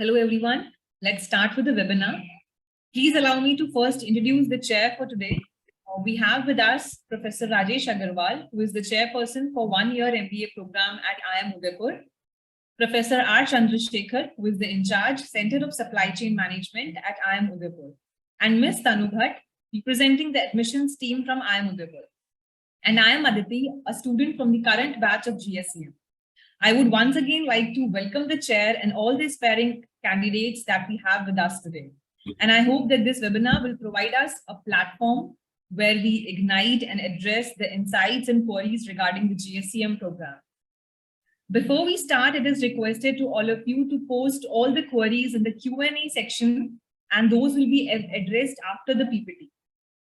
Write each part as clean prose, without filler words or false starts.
Hello everyone. Let's start with the webinar. Please allow me to first introduce the chair for today. We have with us Professor Rajesh Agrawal, who is the chairperson for one-year MBA program at IIM Udaipur. Professor R Chandrasekhar, who is the in-charge Center of Supply Chain Management at IIM Udaipur. And Ms. Tanu Bhatt, representing the admissions team from IIM Udaipur. And I am Aditi, a student from the current batch of GSCM. I would once again like to welcome the chair and all the aspiring candidates that we have with us today. And I hope that this webinar will provide us a platform where we ignite and address the insights and queries regarding the GSCM program. Before we start, it is requested to all of you to post all the queries in the Q&A section, and those will be addressed after the PPT.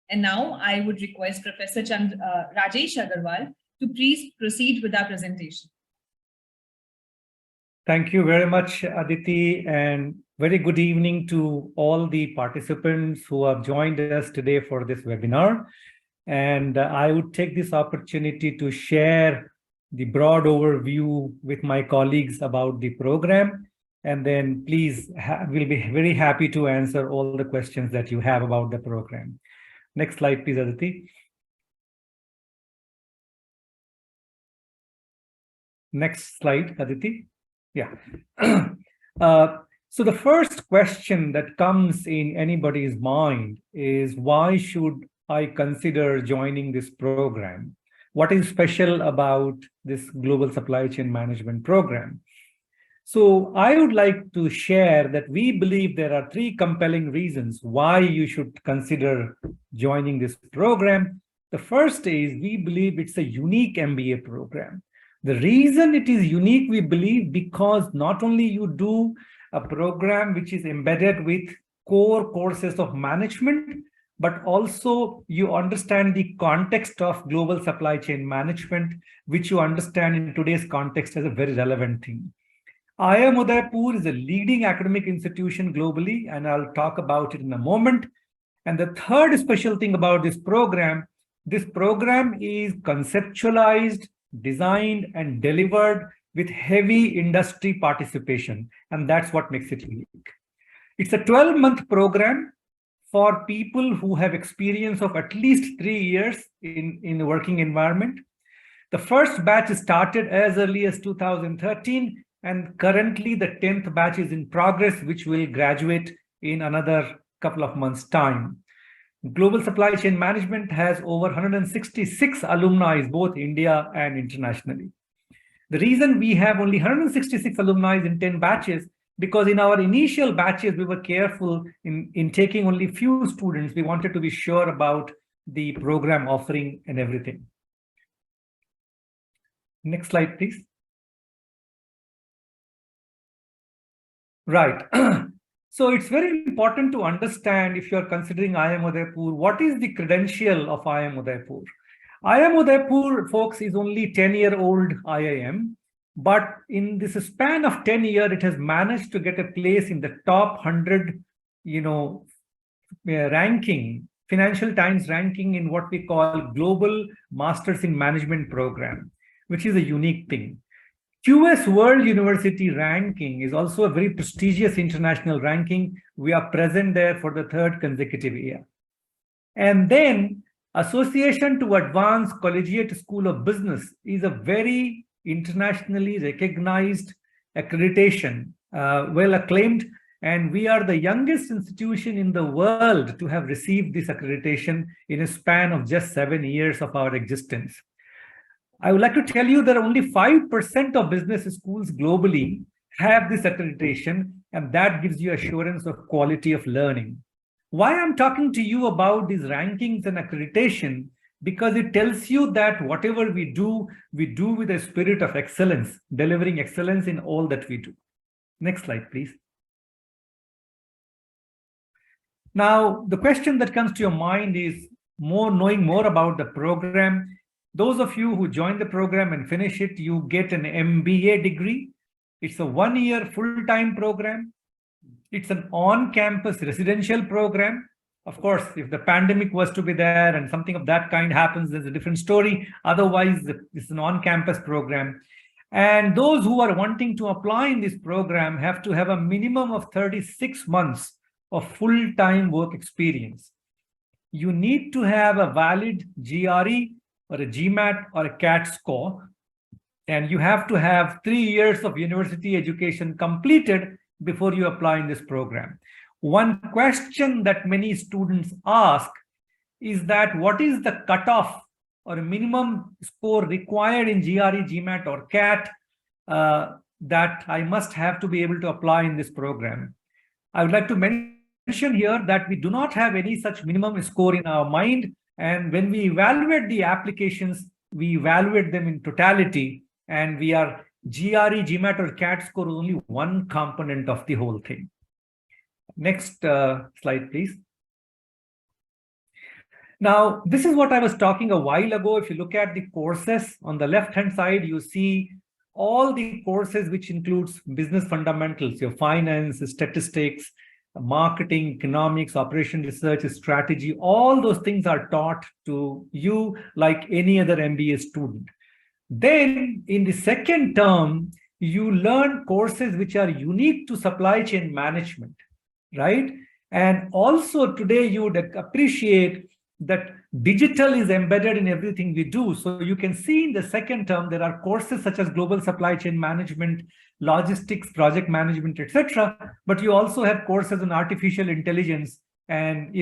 And now I would request Professor Rajesh Agrawal to please proceed with our presentation. Thank you very much, Aditi, and very good evening to all the participants who have joined us today for this webinar. And I would take this opportunity to share the broad overview with my colleagues about the program. And then please, we'll be very happy to answer all the questions that you have about the program. Next slide, please, Aditi. Next slide, Aditi. Yeah. So the first question that comes in anybody's mind is, why should I consider joining this program? What is special about this global supply chain management program? So I would like to share that we believe there are three compelling reasons why you should consider joining this program. The first is we believe it's a unique MBA program. The reason it is unique, we believe, because not only you do a program which is embedded with core courses of management, but also you understand the context of global supply chain management, which you understand in today's context as a very relevant thing. IIM Udaipur is a leading academic institution globally, and I'll talk about it in a moment. And the third special thing about this program is conceptualized, designed, and delivered with heavy industry participation. And that's what makes it unique. It's a 12-month program for people who have experience of at least 3 years in the working environment. The first batch started as early as 2013, and currently the 10th batch is in progress, which will graduate in another couple of months' time. Global Supply Chain Management has over 166 alumni, both India and internationally. The reason we have only 166 alumni in 10 batches, because in our initial batches, we were careful in taking only few students. We wanted to be sure about the program offering and everything. Next slide, please. Right. So it's very important to understand, if you're considering IIM Udaipur, what is the credential of IIM Udaipur? IIM Udaipur, folks, is only 10-year-old IIM, but in this span of 10 years, it has managed to get a place in the top 100, ranking, Financial Times ranking in what we call Global Masters in Management program, which is a unique thing. QS World University ranking is also a very prestigious international ranking. We are present there for the third consecutive year. And then Association to Advanced Collegiate School of Business is a very internationally recognized accreditation, well acclaimed, and we are the youngest institution in the world to have received this accreditation in a span of just 7 years of our existence. I would like to tell you that only 5% of business schools globally have this accreditation, and that gives you assurance of quality of learning. Why I'm talking to you about these rankings and accreditation, because it tells you that whatever we do with a spirit of excellence, delivering excellence in all that we do. Next slide, please. Now, the question that comes to your mind is knowing more about the program. Those of you who join the program and finish it, you get an MBA degree. It's a 1-year full-time program. It's an on-campus residential program. Of course, if the pandemic was to be there and something of that kind happens, there's a different story. Otherwise, it's an on-campus program. And those who are wanting to apply in this program have to have a minimum of 36 months of full-time work experience. You need to have a valid GRE or a GMAT or a CAT score, and you have to have 3 years of university education completed before you apply in this program. One question that many students ask is that what is the cutoff or minimum score required in GRE, GMAT, or CAT that I must have to be able to apply in this program? I would like to mention here that we do not have any such minimum score in our mind. And when we evaluate the applications, we evaluate them in totality. And we are GRE, GMAT, or CAT score is only one component of the whole thing. Next slide, please. Now, this is what I was talking a while ago. If you look at the courses on the left-hand side, you see all the courses, which includes business fundamentals, your finance, statistics, marketing, economics, operation research, strategy. All those things are taught to you like any other MBA student. Then in the second term, you learn courses which are unique to supply chain management, right? And also today you would appreciate that digital is embedded in everything we do. So you can see in the second term, there are courses such as global supply chain management, logistics, project management, etc. But you also have courses on artificial intelligence and,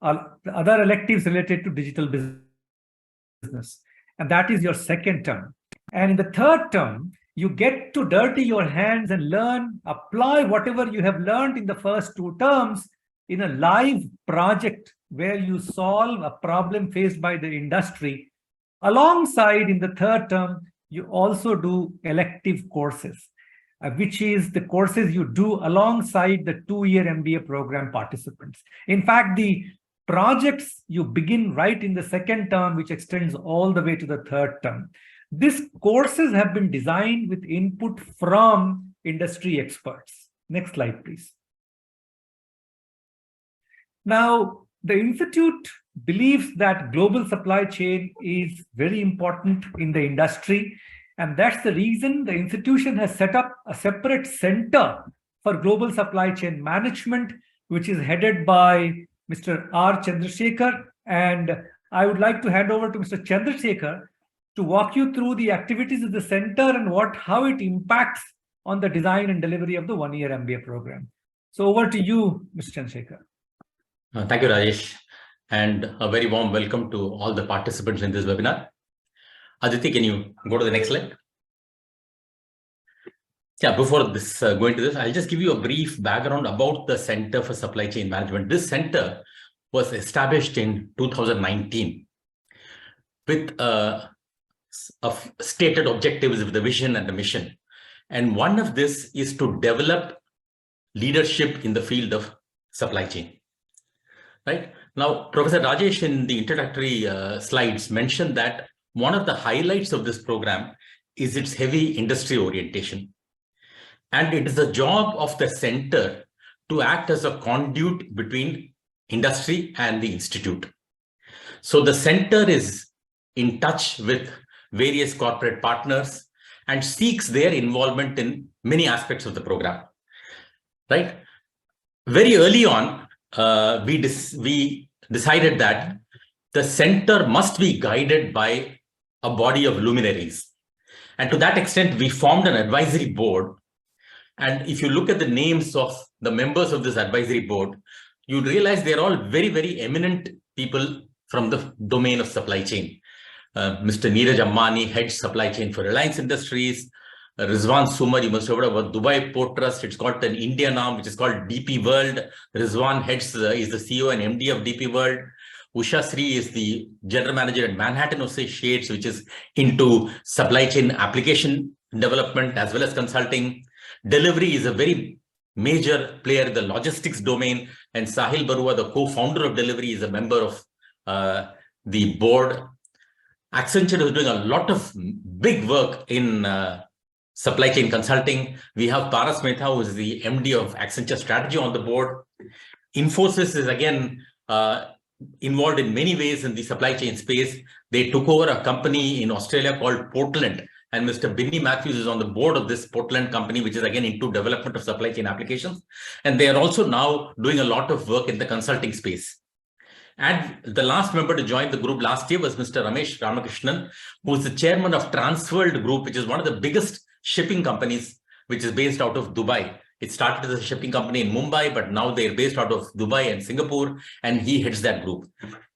other electives related to digital business. And that is your second term. And in the third term, you get to dirty your hands and learn, apply whatever you have learned in the first 2 terms in a live project where you solve a problem faced by the industry. Alongside, in the third term, you also do elective courses, which is the courses you do alongside the 2-year MBA program participants. In fact, the projects you begin right in the second term, which extends all the way to the third term. These courses have been designed with input from industry experts. Next slide, please. Now, the Institute believes that global supply chain is very important in the industry. And that's the reason the institution has set up a separate center for global supply chain management, which is headed by Mr. R Chandrasekhar. And I would like to hand over to Mr. Chandrasekhar to walk you through the activities of the center and how it impacts on the design and delivery of the 1-year MBA program. So over to you, Mr. Chandrasekhar. Thank you, Rajesh, and a very warm welcome to all the participants in this webinar. Aditi, can you go to the next slide? Yeah, before this, going to this, I'll just give you a brief background about the Center for Supply Chain Management. This center was established in 2019 with a stated objectives of the vision and the mission. And one of this is to develop leadership in the field of supply chain. Right now, Professor Rajesh in the introductory slides mentioned that one of the highlights of this program is its heavy industry orientation. And it is the job of the center to act as a conduit between industry and the institute. So the center is in touch with various corporate partners and seeks their involvement in many aspects of the program. Right? Very early on, we decided that the center must be guided by a body of luminaries. And to that extent, we formed an advisory board. And if you look at the names of the members of this advisory board, you realize they're all very, very eminent people from the domain of supply chain. Mr. Neeraj Ambani heads supply chain for Reliance Industries. Rizwan Sumar, you must have heard about Dubai Port Trust. It's got an Indian arm, which is called DP World. Rizwan heads is the CEO and MD of DP World. Usha Sri is the general manager at Manhattan Associates, which is into supply chain application development as well as consulting. Delivery is a very major player in the logistics domain. And Sahil Barua, the co-founder of Delivery, is a member of the board. Accenture is doing a lot of big work in supply chain consulting. We have Paras Mehta, who is the MD of Accenture Strategy on the board. Infosys is again involved in many ways in the supply chain space. They took over a company in Australia called Portland, And Mr. Binny Matthews is on the board of this Portland company, which is again into development of supply chain applications. And they are also now doing a lot of work in the consulting space. And the last member to join the group last year was Mr. Ramesh Ramakrishnan, who is the chairman of Transworld Group, which is one of the biggest shipping companies, which is based out of Dubai. It started as a shipping company in Mumbai, but now they're based out of Dubai and Singapore, and he heads that group.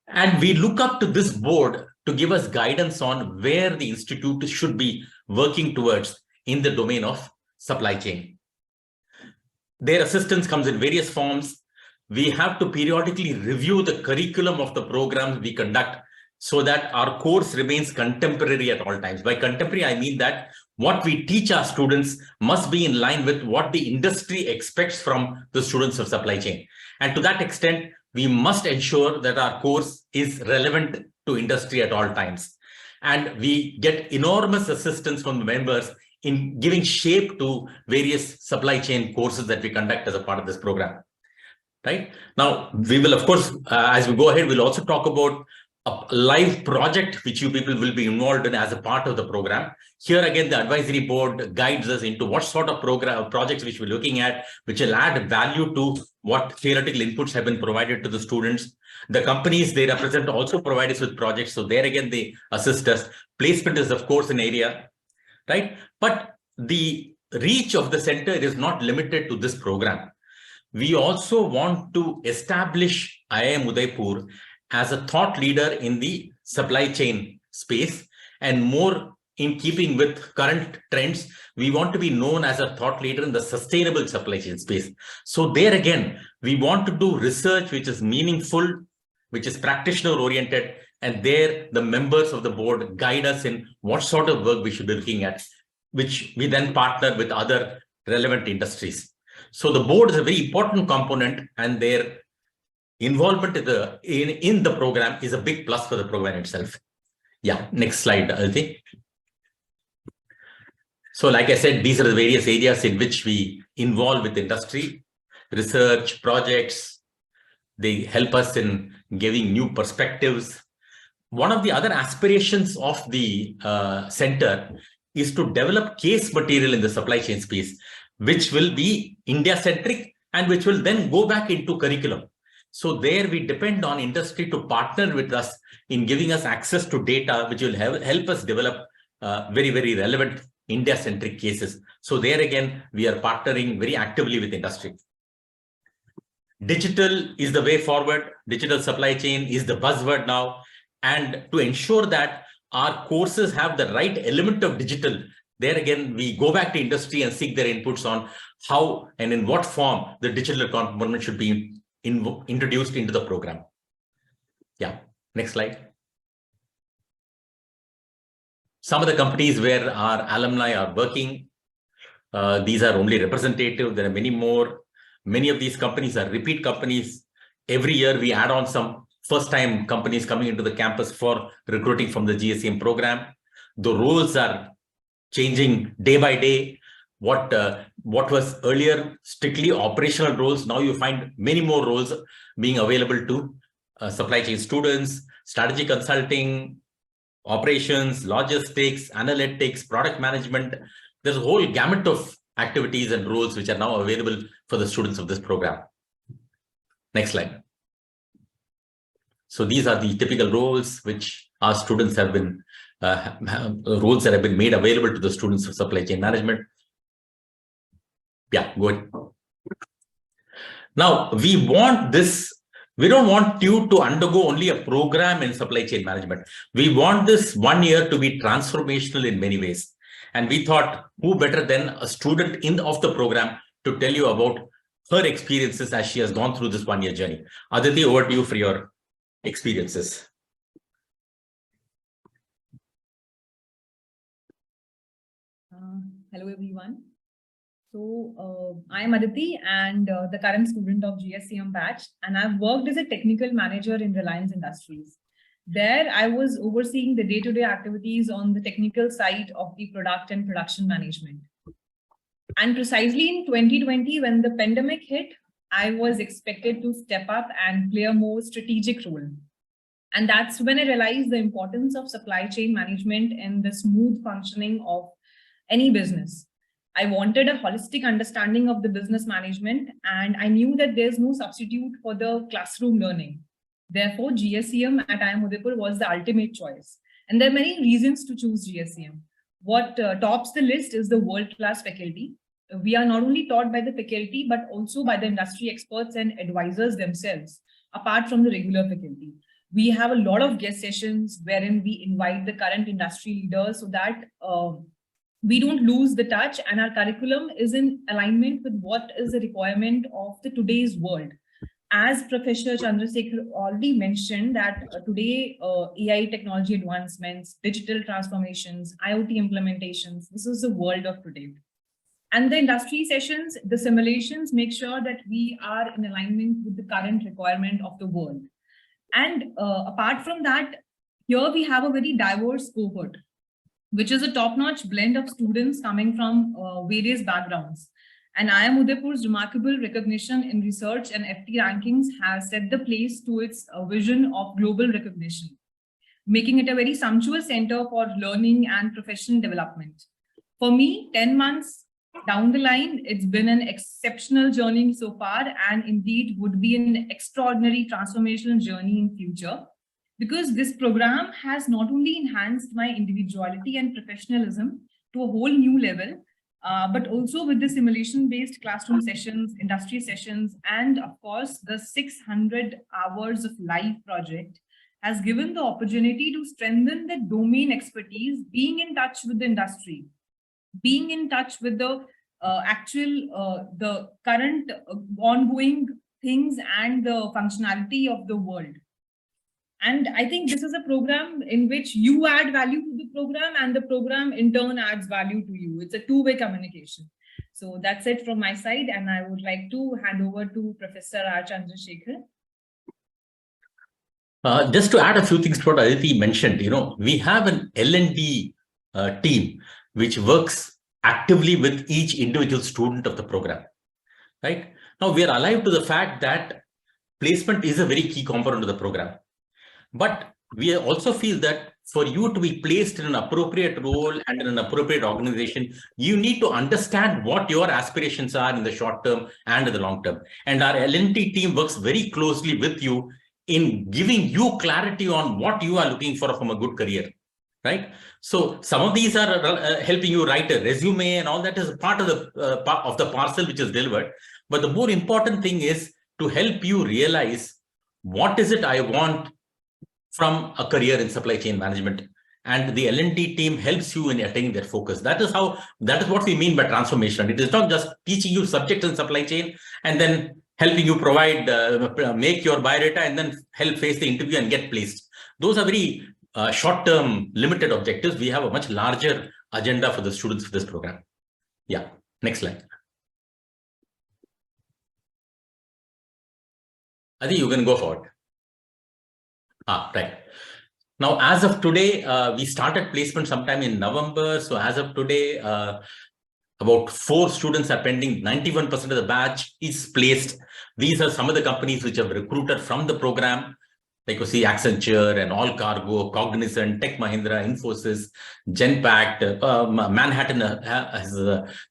And we look up to this board to give us guidance on where the institute should be working towards in the domain of supply chain. Their assistance comes in various forms. We have to periodically review the curriculum of the programs we conduct so that our course remains contemporary at all times. By contemporary, I mean that what we teach our students must be in line with what the industry expects from the students of supply chain. And to that extent, we must ensure that our course is relevant to industry at all times. And we get enormous assistance from the members in giving shape to various supply chain courses that we conduct as a part of this program. Right now, we will, of course, as we go ahead, we'll also talk about a live project which you people will be involved in as a part of the program. Here again, the advisory board guides us into what sort of projects which we're looking at, which will add value to what theoretical inputs have been provided to the students. The companies they represent also provide us with projects. So there again, they assist us. Placement is, of course, an area, right? But the reach of the center is not limited to this program. We also want to establish IIM Udaipur as a thought leader in the supply chain space, and more in keeping with current trends, we want to be known as a thought leader in the sustainable supply chain space. So there again, we want to do research which is meaningful, which is practitioner oriented, and there the members of the board guide us in what sort of work we should be looking at, which we then partner with other relevant industries. So the board is a very important component, and their involvement in the program is a big plus for the program itself. Yeah, next slide, Aditi. So like I said, these are the various areas in which we involve with industry, research, projects. They help us in giving new perspectives. One of the other aspirations of the center is to develop case material in the supply chain space, which will be India-centric and which will then go back into curriculum. So there we depend on industry to partner with us in giving us access to data, which will help us develop very, very relevant India-centric cases. So there again, we are partnering very actively with industry. Digital is the way forward. Digital supply chain is the buzzword now. And to ensure that our courses have the right element of digital, there again, we go back to industry and seek their inputs on how and in what form the digital component should be introduced into the program. Yeah, next slide. Some of the companies where our alumni are working, these are only representative. There are many more. Many of these companies are repeat companies. Every year we add on some first-time companies coming into the campus for recruiting from the GSCM program. The roles are changing day by day. What was earlier strictly operational roles, now you find many more roles being available to supply chain students, strategy consulting, operations, logistics, analytics, product management. There's a whole gamut of activities and roles which are now available for the students of this program. Next slide. So these are the typical roles which our students have been, roles that have been made available to the students of supply chain management. Yeah, go ahead. Now, we don't want you to undergo only a program in supply chain management. We want this 1 year to be transformational in many ways. And we thought, who better than a student of the program to tell you about her experiences as she has gone through this 1 year journey. Aditi, over to you for your experiences. Hello, everyone. So I'm Aditi and the current student of GSCM batch, and I've worked as a technical manager in Reliance Industries. There, I was overseeing the day-to-day activities on the technical side of the product and production management. And precisely in 2020, when the pandemic hit, I was expected to step up and play a more strategic role. And that's when I realized the importance of supply chain management and the smooth functioning of any business. I wanted a holistic understanding of the business management, and I knew that there's no substitute for the classroom learning. Therefore, GSCM at IIM Udaipur was the ultimate choice. And there are many reasons to choose GSCM. What tops the list is the world-class faculty. We are not only taught by the faculty, but also by the industry experts and advisors themselves, apart from the regular faculty. We have a lot of guest sessions wherein we invite the current industry leaders so that we don't lose the touch, and our curriculum is in alignment with what is the requirement of the today's world. As Professor Chandrasekhar already mentioned that today AI technology advancements, digital transformations, IoT implementations, this is the world of today. And the industry sessions, the simulations make sure that we are in alignment with the current requirement of the world. And apart from that, here we have a very diverse cohort, which is a top-notch blend of students coming from various backgrounds. And IIM Udaipur's remarkable recognition in research and FT rankings has set the place to its vision of global recognition, making it a very sumptuous center for learning and professional development. For me, 10 months down the line, it's been an exceptional journey so far, and indeed would be an extraordinary transformational journey in future, because this program has not only enhanced my individuality and professionalism to a whole new level, but also with the simulation-based classroom sessions, industry sessions, and of course, the 600 hours of live project has given the opportunity to strengthen the domain expertise, being in touch with the industry, being in touch with the the current ongoing things and the functionality of the world. And I think this is a program in which you add value to the program and the program in turn adds value to you. It's a two-way communication. So that's it from my side. And I would like to hand over to Professor R Chandrasekhar. Just to add a few things to what Aditi mentioned, we have an L&D team which works actively with each individual student of the program, right? Now, we are alive to the fact that placement is a very key component of the program. But we also feel that for you to be placed in an appropriate role and in an appropriate organization, you need to understand what your aspirations are in the short term and in the long term. And our L&D team works very closely with you in giving you clarity on what you are looking for from a good career, right? So some of these are helping you write a resume, and all that is part of the parcel which is delivered. But the more important thing is to help you realize what is it I want from a career in supply chain management, and the L&D team helps you in attaining their focus. That is what we mean by transformation. It is not just teaching you subjects in supply chain and then helping you provide, make your biodata and then help face the interview and get placed. Those are very short-term, limited objectives. We have a much larger agenda for the students for this program. Yeah, next slide. I think you can go forward. Right. Now, as of today, we started placement sometime in November. So as of today, about 4 students are pending. 91% of the batch is placed. These are some of the companies which have recruited from the program. Like you see Accenture and All Cargo, Cognizant, Tech Mahindra, Infosys, Genpact, Manhattan.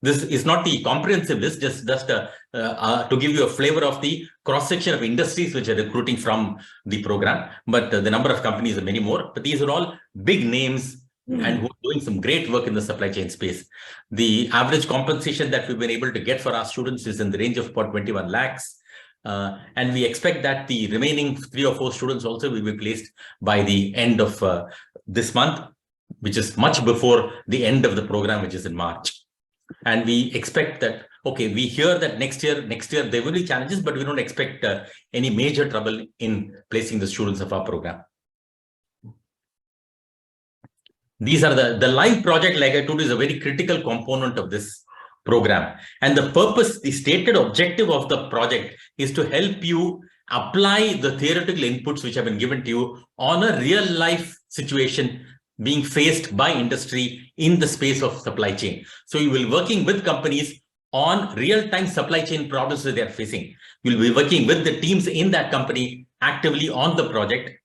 This is not the comprehensive list, just to give you a flavor of the cross-section of industries which are recruiting from the program. But the number of companies are many more. But these are all big names and who are doing some great work in the supply chain space. The average compensation that we've been able to get for our students is in the range of about 21 lakhs. And we expect that the remaining 3 or 4 students also will be placed by the end of this month, which is much before the end of the program, which is in March. And we expect that, okay, we hear that next year there will be challenges, but we don't expect any major trouble in placing the students of our program. These are the live project, like I told you, is a very critical component of this program. And the purpose, the stated objective of the project is to help you apply the theoretical inputs which have been given to you on a real life situation being faced by industry in the space of supply chain. So you will be working with companies on real-time supply chain problems that they are facing. You'll be working with the teams in that company actively on the project.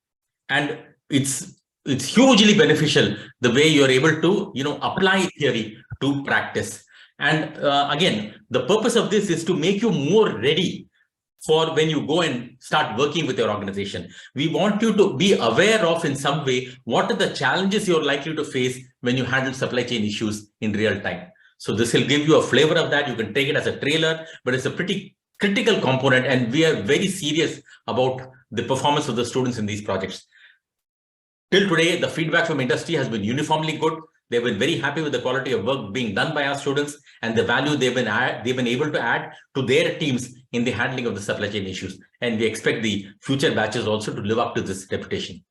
And it's hugely beneficial the way you're able to, apply theory to practice. And again, the purpose of this is to make you more ready for when you go and start working with your organization. We want you to be aware of, in some way, what are the challenges you're likely to face when you handle supply chain issues in real time. So this will give you a flavor of that. You can take it as a trailer, but it's a pretty critical component, and we are very serious about the performance of the students in these projects. Till today, the feedback from industry has been uniformly good. They've been very happy with the quality of work being done by our students and the value they've been able to add to their teams in the handling of the supply chain issues. And we expect the future batches also to live up to this reputation.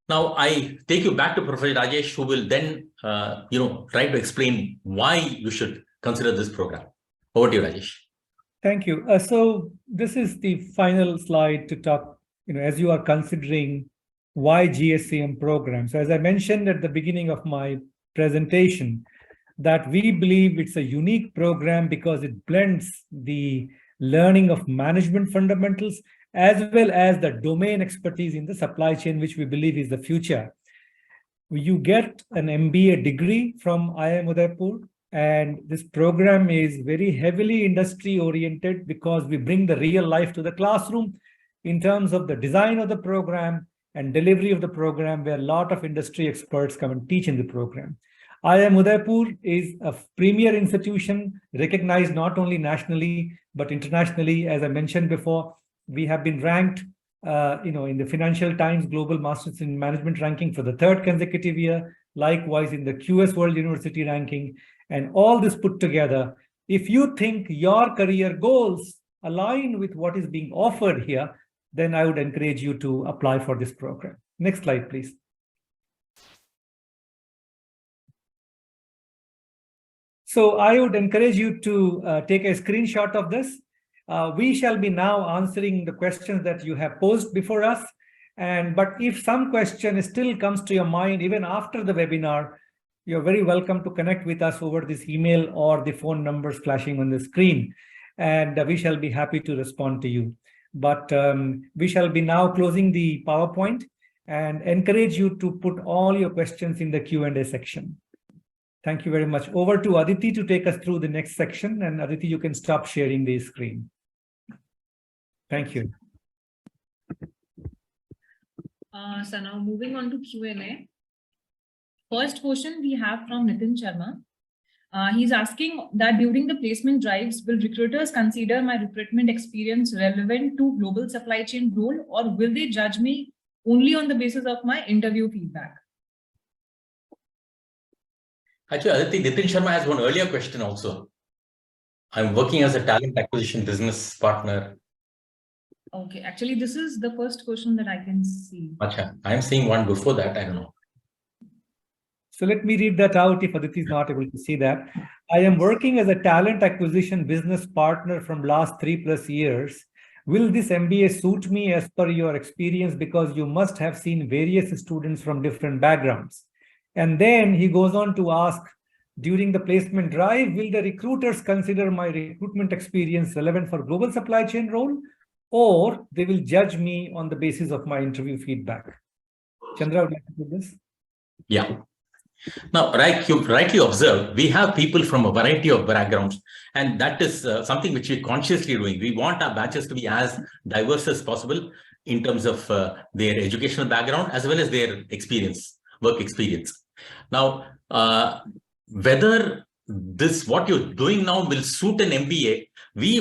Now, I take you back to Professor Rajesh, who will then, try to explain why you should consider this program. Over to you, Rajesh. Thank you. So this is the final slide to talk, as you are considering why GSCM program. So as I mentioned at the beginning of my presentation, that we believe it's a unique program because it blends the learning of management fundamentals as well as the domain expertise in the supply chain, which we believe is the future. You get an MBA degree from IIM Udaipur, and this program is very heavily industry oriented because we bring the real life to the classroom in terms of the design of the program and delivery of the program, where a lot of industry experts come and teach in the program. IIM Udaipur is a premier institution recognized not only nationally, but internationally. As I mentioned before, we have been ranked in the Financial Times Global Masters in Management ranking for the 3rd consecutive year, likewise in the QS World University ranking. And all this put together, if you think your career goals align with what is being offered here, then I would encourage you to apply for this program. Next slide, please. So I would encourage you to take a screenshot of this. We shall be now answering the questions that you have posed before us. But if some question still comes to your mind, even after the webinar, you're very welcome to connect with us over this email or the phone numbers flashing on the screen. And we shall be happy to respond to you. But we shall be now closing the PowerPoint and encourage you to put all your questions in the Q&A section. Thank you very much. Over to Aditi to take us through the next section. And Aditi, you can stop sharing the screen. Thank you. So now moving on to Q&A. First question we have from Nitin Sharma. He's asking that during the placement drives, will recruiters consider my recruitment experience relevant to global supply chain role, or will they judge me only on the basis of my interview feedback? Actually, Aditi, Nitin Sharma has one earlier question also. I'm working as a talent acquisition business partner. Okay, actually, this is the first question that I can see. Achha, I'm seeing one before that, I don't know. So let me read that out if Aditi is not able to see that. I am working as a talent acquisition business partner from last 3+ years. Will this MBA suit me as per your experience? Because you must have seen various students from different backgrounds. And then he goes on to ask, during the placement drive, will the recruiters consider my recruitment experience relevant for global supply chain role, or they will judge me on the basis of my interview feedback? Chandra, would you like to do this? Yeah. Now, you rightly observed, we have people from a variety of backgrounds, and that is something which we're consciously doing. We want our batches to be as diverse as possible in terms of their educational background as well as their experience, work experience. Now, whether what you're doing now will suit an MBA,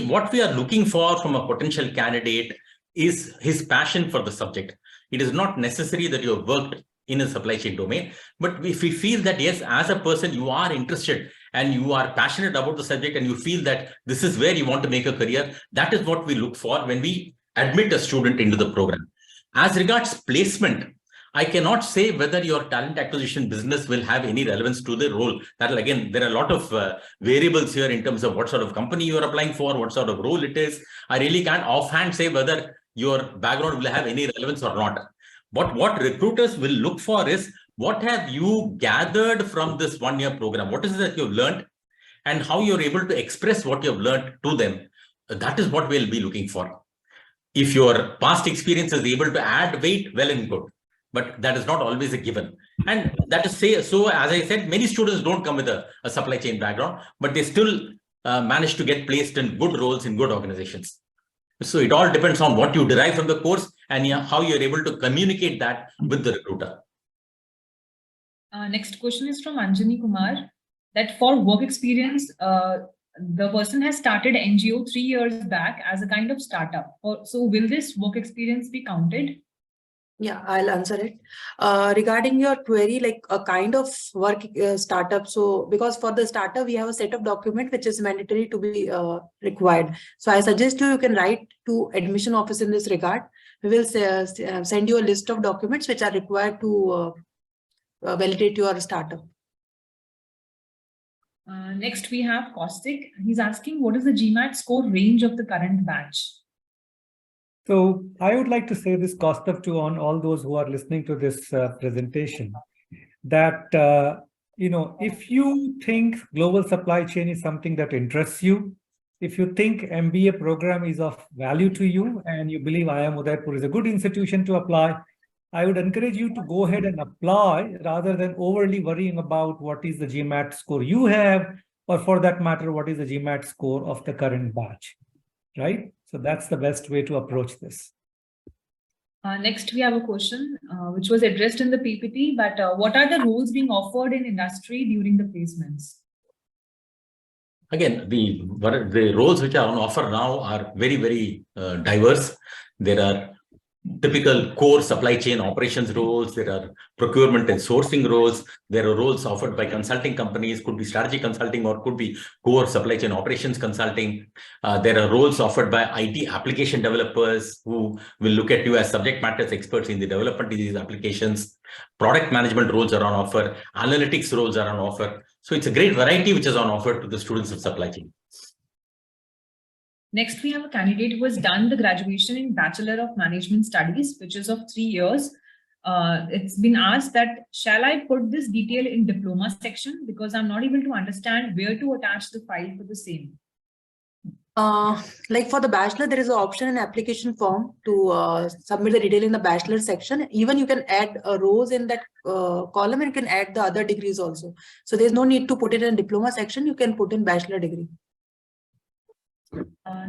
what we are looking for from a potential candidate is his passion for the subject. It is not necessary that you have worked in a supply chain domain, but if we feel that yes, as a person you are interested and you are passionate about the subject and you feel that this is where you want to make a career, that is what we look for when we admit a student into the program. As regards placement, I cannot say whether your talent acquisition business will have any relevance to the role. That again, there are a lot of variables here in terms of what sort of company you are applying for, what sort of role it is. I really can't offhand say whether your background will have any relevance or not. But what recruiters will look for is, what have you gathered from this one-year program? What is it that you've learned and how you're able to express what you've learned to them? That is what we'll be looking for. If your past experience is able to add weight, well and good. But that is not always a given. And that is so, as I said, many students don't come with a supply chain background, but they still manage to get placed in good roles in good organizations. So it all depends on what you derive from the course and how you're able to communicate that with the recruiter. Next question is from Anjani Kumar, that for work experience, the person has started NGO 3 years back as a kind of startup. So will this work experience be counted? Yeah, I'll answer it. Regarding your query, like a kind of work startup. So because for the startup, we have a set of document which is mandatory to be required. So I suggest you can write to admission office in this regard. We will send you a list of documents which are required to validate your startup. Next, we have Caustic. He's asking, what is the GMAT score range of the current batch? So I would like to say this, Kaustav, to on all those who are listening to this presentation, that, if you think global supply chain is something that interests you, if you think MBA program is of value to you and you believe IIM Udaipur is a good institution to apply, I would encourage you to go ahead and apply rather than overly worrying about what is the GMAT score you have, or for that matter, what is the GMAT score of the current batch, right? So that's the best way to approach this. Next, we have a question which was addressed in the PPT, but what are the roles being offered in industry during the placements? Again, the roles which are on offer now are very, very diverse. There are typical core supply chain operations roles. There are procurement and sourcing roles. There are roles offered by consulting companies, could be strategy consulting or could be core supply chain operations consulting. There are roles offered by IT application developers who will look at you as subject matter experts in the development of these applications. Product management roles are on offer. Analytics roles are on offer. So it's a great variety which is on offer to the students of supply chain. Next, we have a candidate who has done the graduation in Bachelor of Management Studies, which is of 3 years. It's been asked that, shall I put this detail in diploma section? Because I'm not able to understand where to attach the file for the same. Like for the bachelor, there is an option in application form to submit the detail in the bachelor section. Even you can add rows in that column, and you can add the other degrees also. So there's no need to put it in diploma section. You can put in bachelor degree.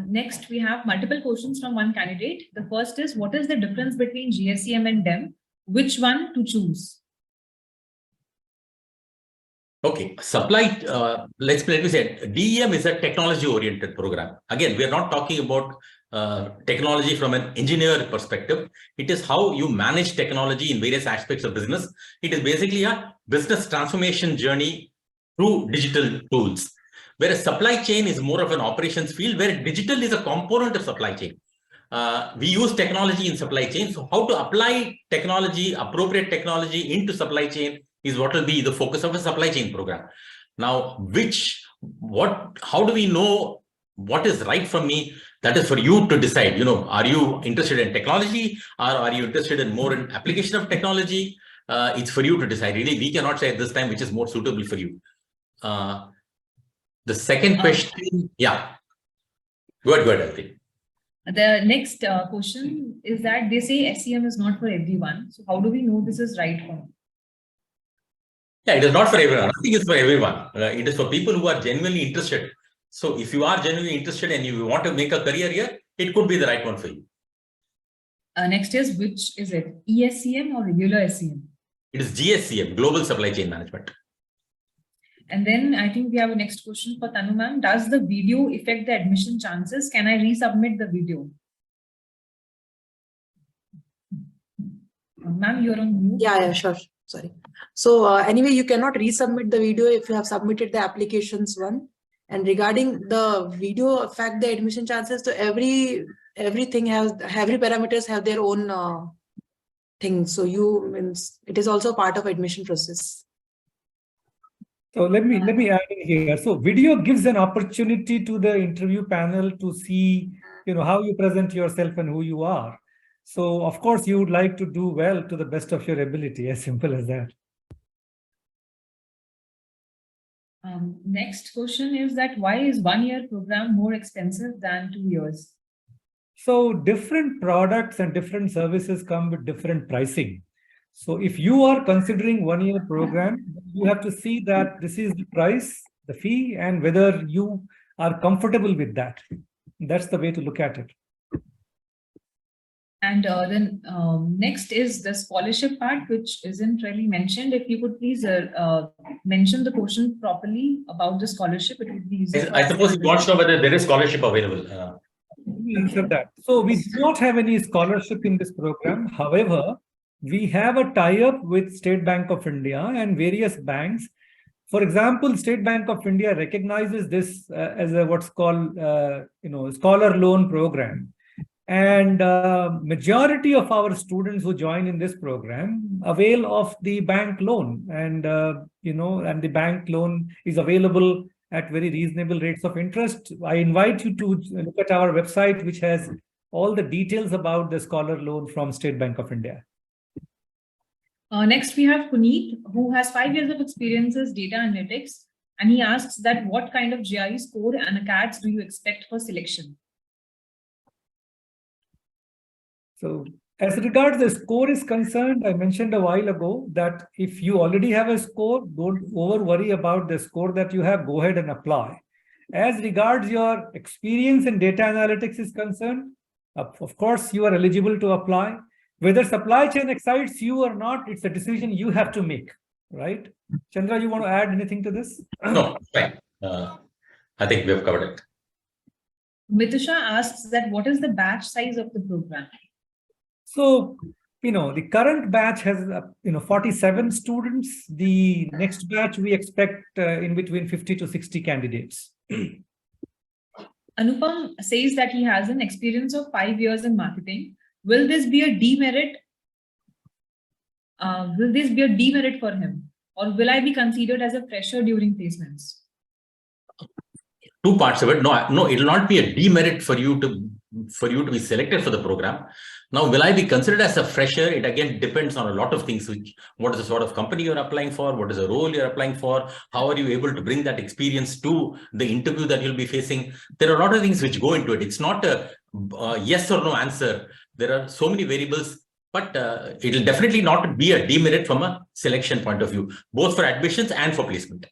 Next, we have multiple questions from one candidate. The first is, what is the difference between GSCM and DEM? Which one to choose? Okay, let me say, DEM is a technology-oriented program. Again, we are not talking about technology from an engineer perspective. It is how you manage technology in various aspects of business. It is basically a business transformation journey through digital tools. Whereas supply chain is more of an operations field where digital is a component of supply chain. We use technology in supply chain. So how to apply technology, appropriate technology into supply chain is what will be the focus of a supply chain program. Now, how do we know what is right for me? That is for you to decide. Are you interested in technology, or are you interested in more in application of technology? It's for you to decide. Really, we cannot say at this time which is more suitable for you. The second question, yeah. Go ahead, Aditi. The next question is that they say SCM is not for everyone. So how do we know this is right for me? Yeah, it is not for everyone. Nothing is for everyone. It is for people who are genuinely interested. So if you are genuinely interested and you want to make a career here, it could be the right one for you. Next is, which is it? ESCM or regular SCM? It is GSCM, Global Supply Chain Management. And then I think we have a next question for Tanu ma'am. Does the video affect the admission chances? Can I resubmit the video? Ma'am, you're on mute. Yeah, sure. Sorry. So anyway, you cannot resubmit the video if you have submitted the applications one. And regarding the video affect the admission chances, so every parameters have their own thing. So it is also part of admission process. So let me add in here. So video gives an opportunity to the interview panel to see, how you present yourself and who you are. So of course you would like to do well to the best of your ability, as simple as that. Next question is that, why is 1 year program more expensive than 2 years? So different products and different services come with different pricing. So if you are considering one-year program, you have to see that this is the price, the fee, and whether you are comfortable with that. That's the way to look at it. And then next is the scholarship part, which isn't really mentioned. If you could please mention the question properly about the scholarship, it would be easier. I suppose you want to know whether there is scholarship available. Let me answer that. So we do not have any scholarship in this program. However, we have a tie-up with State Bank of India and various banks. For example, State Bank of India recognizes this as a what's called scholar loan program. And majority of our students who join in this program avail of the bank loan, and and the bank loan is available at very reasonable rates of interest. I invite you to look at our website, which has all the details about the scholar loan from State Bank of India. Next, we have Puneet, who has 5 years of experience as data analytics, and he asks that what kind of GRE score and ACADS do you expect for selection? So as regards the score is concerned, I mentioned a while ago that if you already have a score, don't over worry about the score that you have, go ahead and apply. As regards your experience in data analytics is concerned, of course, you are eligible to apply. Whether supply chain excites you or not, it's a decision you have to make, right? Chandra, you want to add anything to this? No, fine. I think we have covered it. Mitusha asks that what is the batch size of the program? So, the current batch has, 47 students. The next batch, we expect in between 50 to 60 candidates. Anupam says that he has an experience of 5 years in marketing. Will this be a demerit? Will this be a demerit for him? Or will I be considered as a fresher during placements? Two parts of it. No, it will not be a demerit for you to be selected for the program. Now, will I be considered as a fresher? It again depends on a lot of things. What is the sort of company you're applying for? What is the role you're applying for? How are you able to bring that experience to the interview that you'll be facing? There are a lot of things which go into it. It's not a yes or no answer. There are so many variables, but it will definitely not be a demerit from a selection point of view, both for admissions and for placement.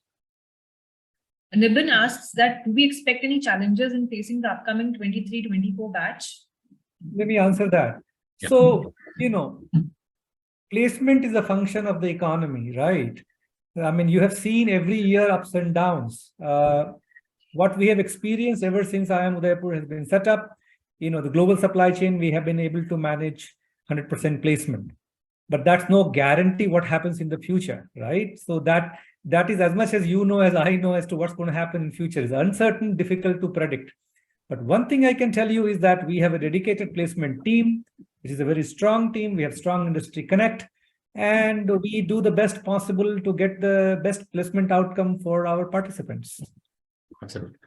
Nibin asks that do we expect any challenges in facing the upcoming 23-24 batch? Let me answer that. Yeah. So, placement is a function of the economy, right? I mean, you have seen every year ups and downs. What we have experienced ever since IIM Udaipur has been set up, the global supply chain, we have been able to manage 100% placement. But that's no guarantee what happens in the future, right? So that is as much as you know as I know as to what's going to happen in future. It's uncertain, difficult to predict. But one thing I can tell you is that we have a dedicated placement team, which is a very strong team. We have strong industry connect, and we do the best possible to get the best placement outcome for our participants. Absolutely.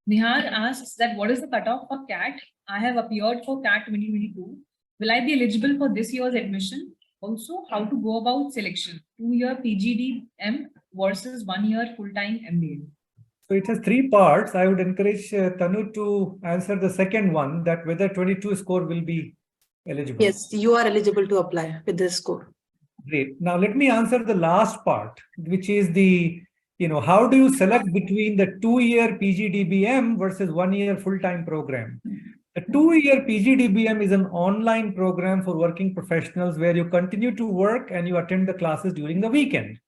Nihar asks that what is the cutoff for CAT? I have appeared for CAT 2022. Will I be eligible for this year's admission? Also, how to go about selection? 2-year PGDM versus 1-year full-time MBA. So it has 3 parts. I would encourage Tanu to answer the second one, that whether 22 score will be eligible. Yes, you are eligible to apply with this score. Great. Now let me answer the last part, which is the, how do you select between the 2-year PGDBM versus 1-year full-time program? The 2-year PGDBM is an online program for working professionals where you continue to work and you attend the classes during the weekend.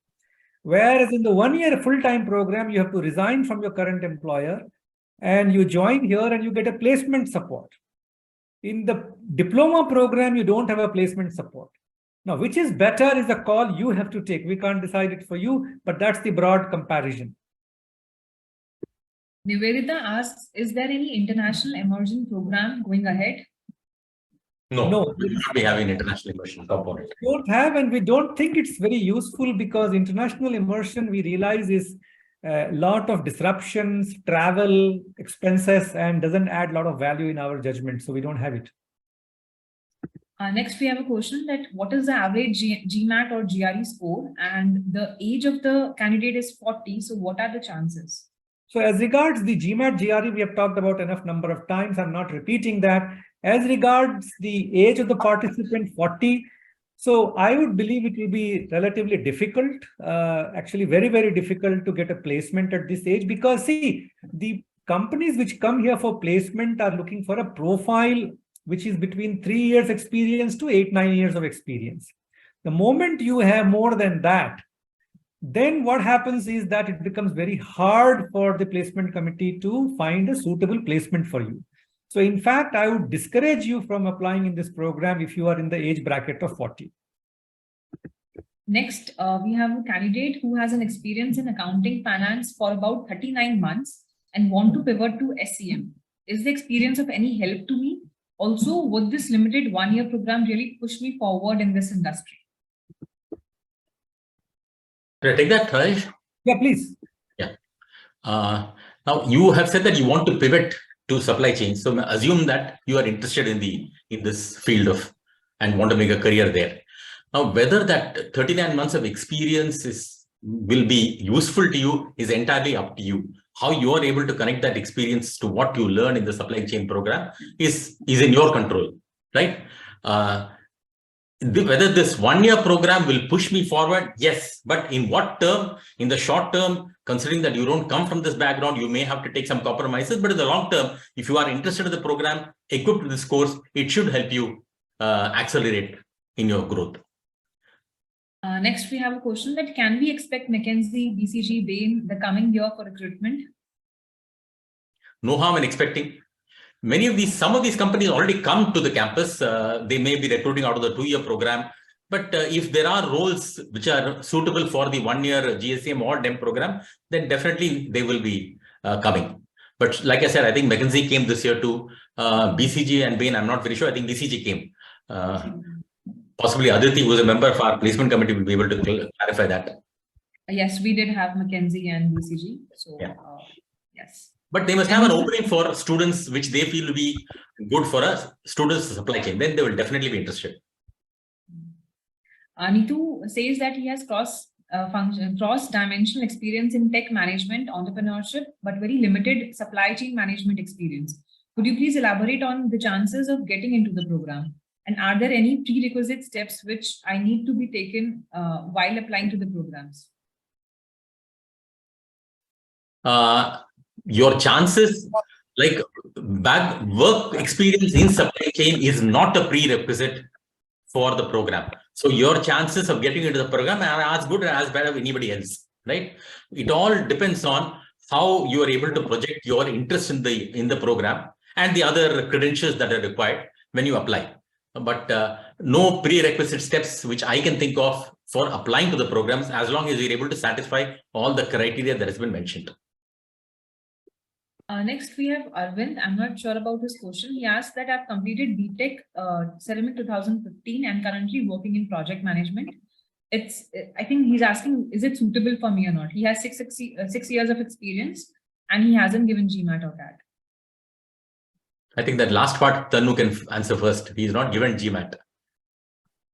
Whereas in the 1-year full-time program, you have to resign from your current employer and you join here and you get a placement support. In the diploma program, you don't have a placement support. Now, which is better is a call you have to take. We can't decide it for you, but that's the broad comparison. Nivedita asks, is there any international immersion program going ahead? No, we will not be having international immersion component. We don't have, and we don't think it's very useful because international immersion, we realize, is a lot of disruptions, travel, expenses, and doesn't add a lot of value in our judgment. So we don't have it. Next, we have a question that what is the average GMAT or GRE score? And the age of the candidate is 40. So what are the chances? So as regards the GMAT, GRE, we have talked about enough number of times. I'm not repeating that. As regards the age of the participant, 40. So I would believe it will be relatively difficult, actually very, very difficult to get a placement at this age, because see, the companies which come here for placement are looking for a profile which is between 3 years experience to 8-9 years of experience. The moment you have more than that, then what happens is that it becomes very hard for the placement committee to find a suitable placement for you. So in fact, I would discourage you from applying in this program if you are in the age bracket of 40. Next, we have a candidate who has an experience in accounting finance for about 39 months and want to pivot to SCM. Is the experience of any help to me? Also, would this limited one-year program really push me forward in this industry? Can I take that, Rajesh? Yeah, please. Yeah. Now you have said that you want to pivot to supply chain. So assume that you are interested in this field and want to make a career there. Now, whether that 39 months of experience will be useful to you is entirely up to you. How you are able to connect that experience to what you learn in the supply chain program is in your control, right? Whether this one-year program will push me forward, yes. But in what term? In the short term, considering that you don't come from this background, you may have to take some compromises. But in the long term, if you are interested in the program, equipped with this course, it should help you accelerate in your growth. Next, we have a question that can we expect McKinsey, BCG, Bain the coming year for recruitment? No harm in expecting. Some of these companies already come to the campus. They may be recruiting out of the 2-year program. But if there are roles which are suitable for the 1-year GSCM or DEM program, then definitely they will be coming. But like I said, I think McKinsey came this year too. BCG and Bain, I'm not very sure. I think BCG came. Possibly Aditi, who is a member of our placement committee, will be able to clarify that. Yes, we did have McKinsey and BCG. So, yeah. Yes. But they must have an opening for students which they feel will be good for us, students supply chain. Then they will definitely be interested. Nitu says that he has cross-dimensional experience in tech management, entrepreneurship, but very limited supply chain management experience. Could you please elaborate on the chances of getting into the program? And are there any prerequisite steps which I need to be taken while applying to the programs? Your chances, like work experience in supply chain is not a prerequisite for the program. So your chances of getting into the program are as good or as bad as anybody else, right? It all depends on how you are able to project your interest in the program and the other credentials that are required when you apply. But no prerequisite steps which I can think of for applying to the programs, as long as you're able to satisfy all the criteria that has been mentioned. Next, we have Arvind. I'm not sure about his question. He asked that I've completed BTech Ceramic 2015 and currently working in project management. I think he's asking, is it suitable for me or not? He has 6 years of experience and he hasn't given GMAT or CAT. I think that last part, Tanu can answer first. He is not given GMAT.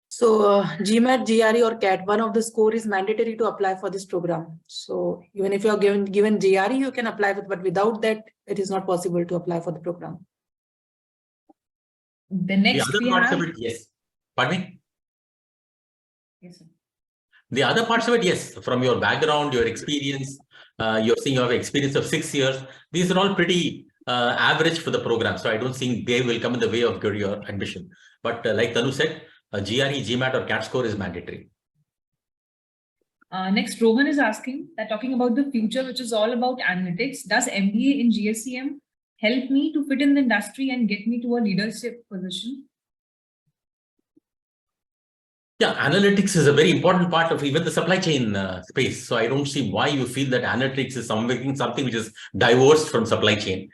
So GMAT, GRE or CAT, one of the score is mandatory to apply for this program. So even if you are given GRE, you can apply with, but without that, it is not possible to apply for the program. The next other parts of it, yes. Pardon me? Yes, sir. The other parts of it, yes. From your background, your experience, you're saying you have experience of 6 years. These are all pretty average for the program. So I don't think they will come in the way of your admission. But like Tanu said, a GRE, GMAT or CAT score is mandatory. Next, Rohan is asking that talking about the future, which is all about analytics, does MBA in GSCM help me to fit in the industry and get me to a leadership position? Yeah, analytics is a very important part of even the supply chain space. So I don't see why you feel that analytics is something which is divorced from supply chain.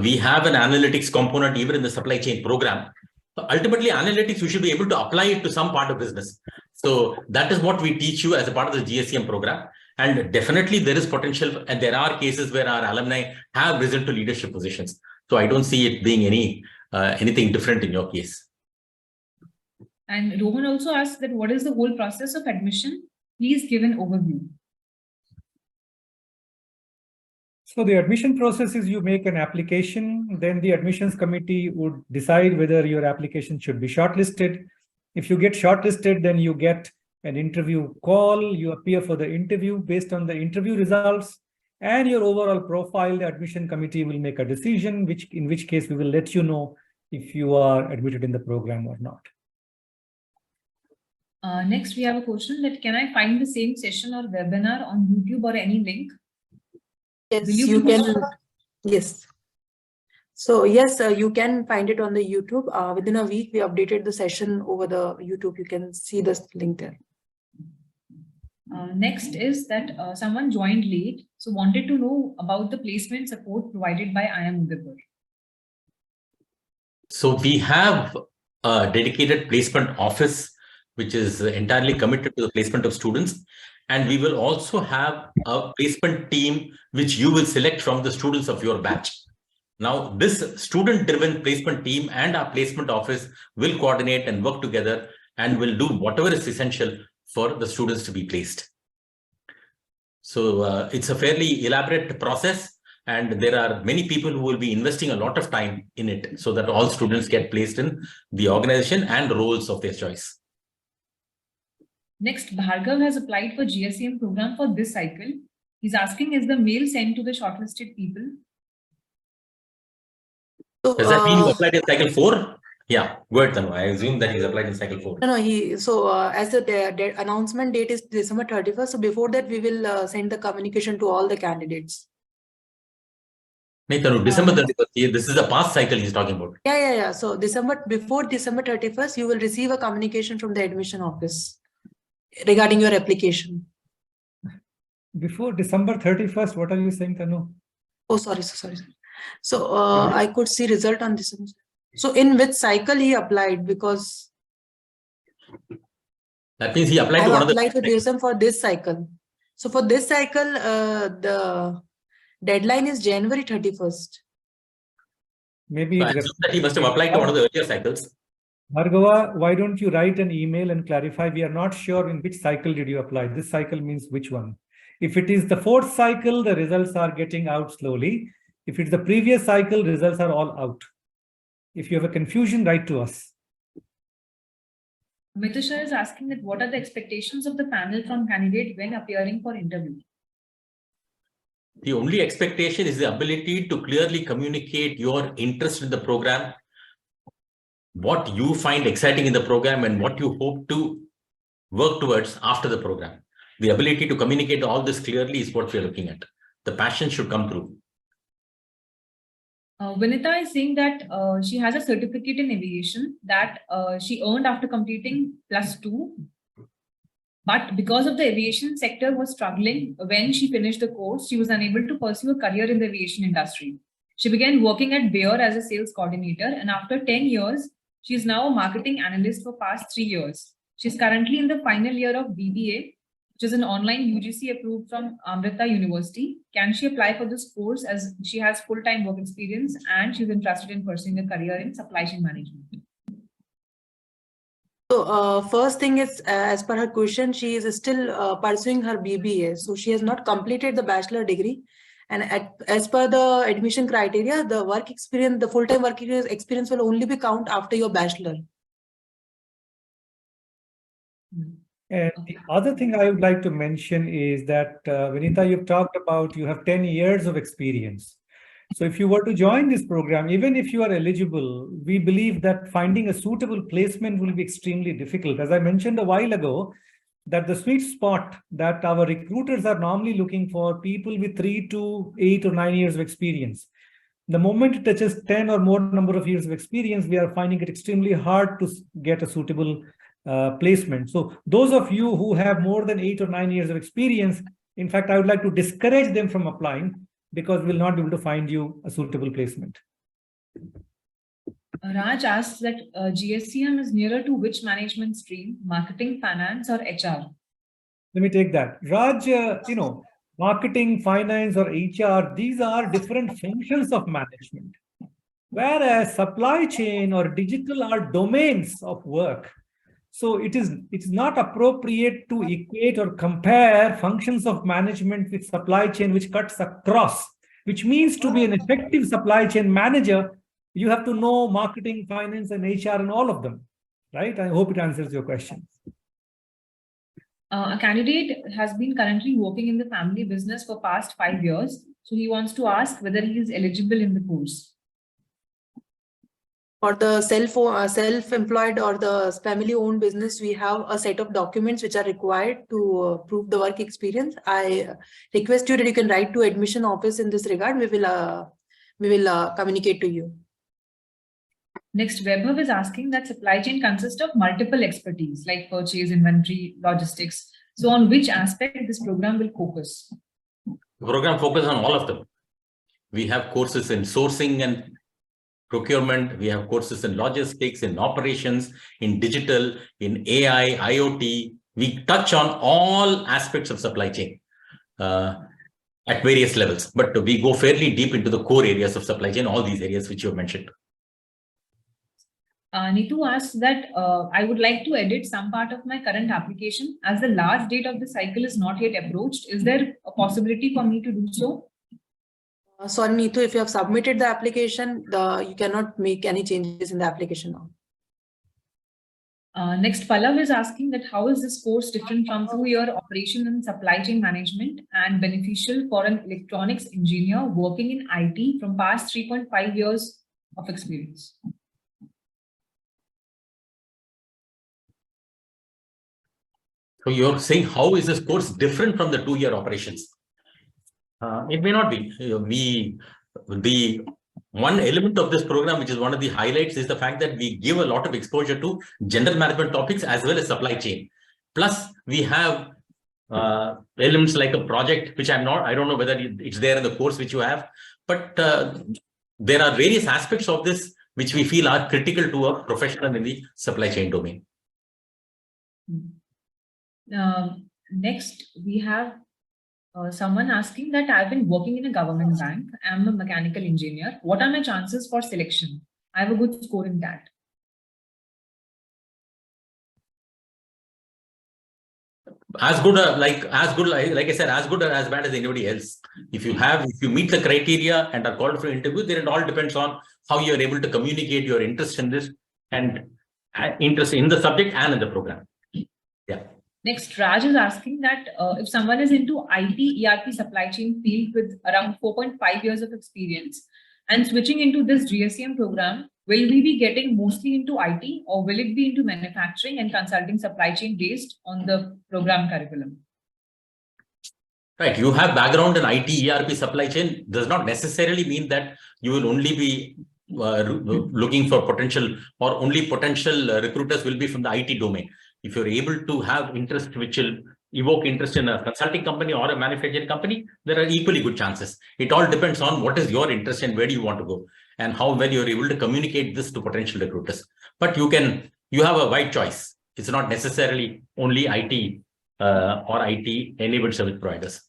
We have an analytics component even in the supply chain program. So ultimately, analytics, you should be able to apply it to some part of business. So that is what we teach you as a part of the GSCM program. And definitely there is potential, and there are cases where our alumni have risen to leadership positions. So I don't see it being anything different in your case. And Rohan also asked that what is the whole process of admission? Please give an overview. So the admission process is you make an application, then the admissions committee would decide whether your application should be shortlisted. If you get shortlisted, then you get an interview call, you appear for the interview. Based on the interview results and your overall profile, the admission committee will make a decision, in which case we will let you know if you are admitted in the program or not. Next, we have a question that can I find the same session or webinar on YouTube or any link? Yes, Will you please- can. Yes. So yes, you can find it on the YouTube. Within a week, we updated the session over the YouTube. You can see this link there. Next is that someone joined late, so wanted to know about the placement support provided by IIM Udaipur. So we have a dedicated placement office, which is entirely committed to the placement of students. And we will also have a placement team, which you will select from the students of your batch. Now, this student-driven placement team and our placement office will coordinate and work together and will do whatever is essential for the students to be placed. So it's a fairly elaborate process, and there are many people who will be investing a lot of time in it so that all students get placed in the organization and roles of their choice. Next, Bhargav has applied for GSCM program for this cycle. He's asking, is the mail sent to the shortlisted people? So, Does that mean you applied in cycle 4? Yeah, go ahead, Tanu. I assume that he's applied in cycle 4. No, as the announcement date is December 31st. So before that, we will send the communication to all the candidates. Tanu, December 31st, this is the past cycle he's talking about. Yeah. So before December 31st, you will receive a communication from the admission office regarding your application. Before December 31st, what are you saying, Tanu? Oh, sorry. So I could see result on December. So in which cycle he applied? Because that means he applied I to one of the applied to GSM for this cycle. So for this cycle, the deadline is January 31st. Maybe So I assume that he must have applied to one of the earlier cycles. Bhargava, why don't you write an email and clarify? We are not sure in which cycle did you apply. This cycle means which one? If it is the 4th cycle, the results are getting out slowly. If it's the previous cycle, results are all out. If you have a confusion, write to us. Mitusha is asking that what are the expectations of the panel from candidate when appearing for interview? The only expectation is the ability to clearly communicate your interest in the program, what you find exciting in the program, and what you hope to work towards after the program. The ability to communicate all this clearly is what we're looking at. The passion should come through. Vinita is saying that she has a certificate in aviation that she earned after completing +2. But because of the aviation sector was struggling when she finished the course, she was unable to pursue a career in the aviation industry. She began working at Bayer as a sales coordinator, and after 10 years, she is now a marketing analyst for past 3 years. She's currently in the final year of BBA, which is an online UGC approved from Amrita University. Can she apply for this course as she has full-time work experience and she's interested in pursuing a career in supply chain management? So first thing is, as per her question, she is still pursuing her BBA. So she has not completed the bachelor degree. And as per the admission criteria, the work experience, the full-time work experience will only be count after your bachelor. And the other thing I would like to mention is that, Vinita, you've talked about you have 10 years of experience. So if you were to join this program, even if you are eligible, we believe that finding a suitable placement will be extremely difficult. As I mentioned a while ago, that the sweet spot that our recruiters are normally looking for people with 3 to 8 or 9 years of experience. The moment it touches 10 or more number of years of experience, we are finding it extremely hard to get a suitable placement. So those of you who have more than 8 or 9 years of experience, in fact, I would like to discourage them from applying because we'll not be able to find you a suitable placement. Raj asks that GSCM is nearer to which management stream, marketing, finance, or HR? Let me take that. Raj, marketing, finance, or HR, these are different functions of management. Whereas supply chain or digital are domains of work. So it's not appropriate to equate or compare functions of management with supply chain, which cuts across. which means to be an effective supply chain manager, you have to know marketing, finance, and HR and all of them, right? I hope it answers your question. A candidate has been currently working in the family business for past 5 years. So he wants to ask whether he is eligible in the course. For the self-employed or the family-owned business, we have a set of documents which are required to prove the work experience. I request you that you can write to admission office in this regard. We will communicate to you. Next, Webber is asking that supply chain consists of multiple expertise like purchase, inventory, logistics. So on which aspect this program will focus? The program focuses on all of them. We have courses in sourcing and procurement. We have courses in logistics, in operations, in digital, in AI, IoT. We touch on all aspects of supply chain at various levels, but we go fairly deep into the core areas of supply chain, all these areas which you have mentioned. Neetu asks that I would like to edit some part of my current application as the last date of the cycle is not yet approached. Is there a possibility for me to do so? Sorry, Neetu, if you have submitted the application, you cannot make any changes in the application now. Next, Pallav is asking that how is this course different from 2-year operation and supply chain management and beneficial for an electronics engineer working in IT from past 3.5 years of experience? So you're saying, how is this course different from the 2-year operations? It may not be. The one element of this program, which is one of the highlights, is the fact that we give a lot of exposure to general management topics as well as supply chain. Plus, we have elements like a project, which I don't know whether it's there in the course which you have, but there are various aspects of this which we feel are critical to a professional in the supply chain domain. Next, we have someone asking that I've been working in a government bank. I'm a mechanical engineer. What are my chances for selection? I have a good score in that. As good, like I said, as good or as bad as anybody else. If you meet the criteria and are called for an interview, then it all depends on how you are able to communicate your interest in this and interest in the subject and in the program. Yeah. Next, Raj is asking that if someone is into IT ERP supply chain field with around 4.5 years of experience and switching into this GSCM program, will we be getting mostly into IT or will it be into manufacturing and consulting supply chain based on the program curriculum? Right. You have background in IT ERP supply chain does not necessarily mean that you will only be looking for potential or only potential recruiters will be from the IT domain. If you're able to have interest, which will evoke interest in a consulting company or a manufacturing company, there are equally good chances. It all depends on what is your interest and where do you want to go and how well you're able to communicate this to potential recruiters. But you have a wide choice. It's not necessarily only IT or IT enabled service providers.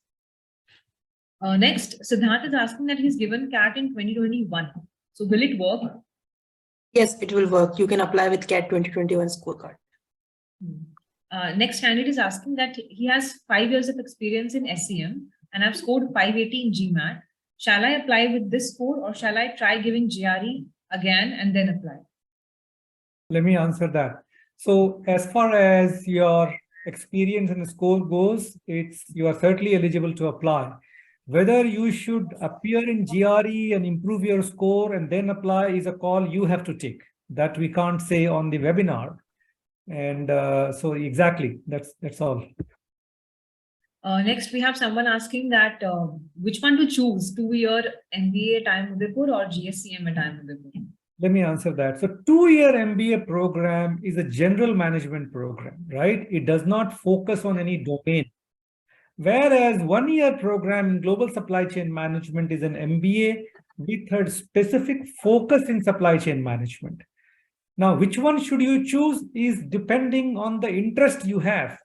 Next, Siddharth is asking that he's given CAT in 2021. So will it work? Yes, it will work. You can apply with CAT 2021 scorecard. Next candidate is asking that he has 5 years of experience in SEM and I've scored 580 in GMAT. Shall I apply with this score or shall I try giving GRE again and then apply? Let me answer that. So as far as your experience and score goes, you are certainly eligible to apply. Whether you should appear in GRE and improve your score and then apply is a call you have to take. That we can't say on the webinar. And so exactly, that's all. Next, we have someone asking that which one to choose, 2-year MBA at IIM Udaipur or GSCM at IIM Udaipur? Let me answer that. So 2-year MBA program is a general management program, right? It does not focus on any domain. Whereas 1-year program in global supply chain management is an MBA with a specific focus in supply chain management. Now, which one should you choose is depending on the interest you have.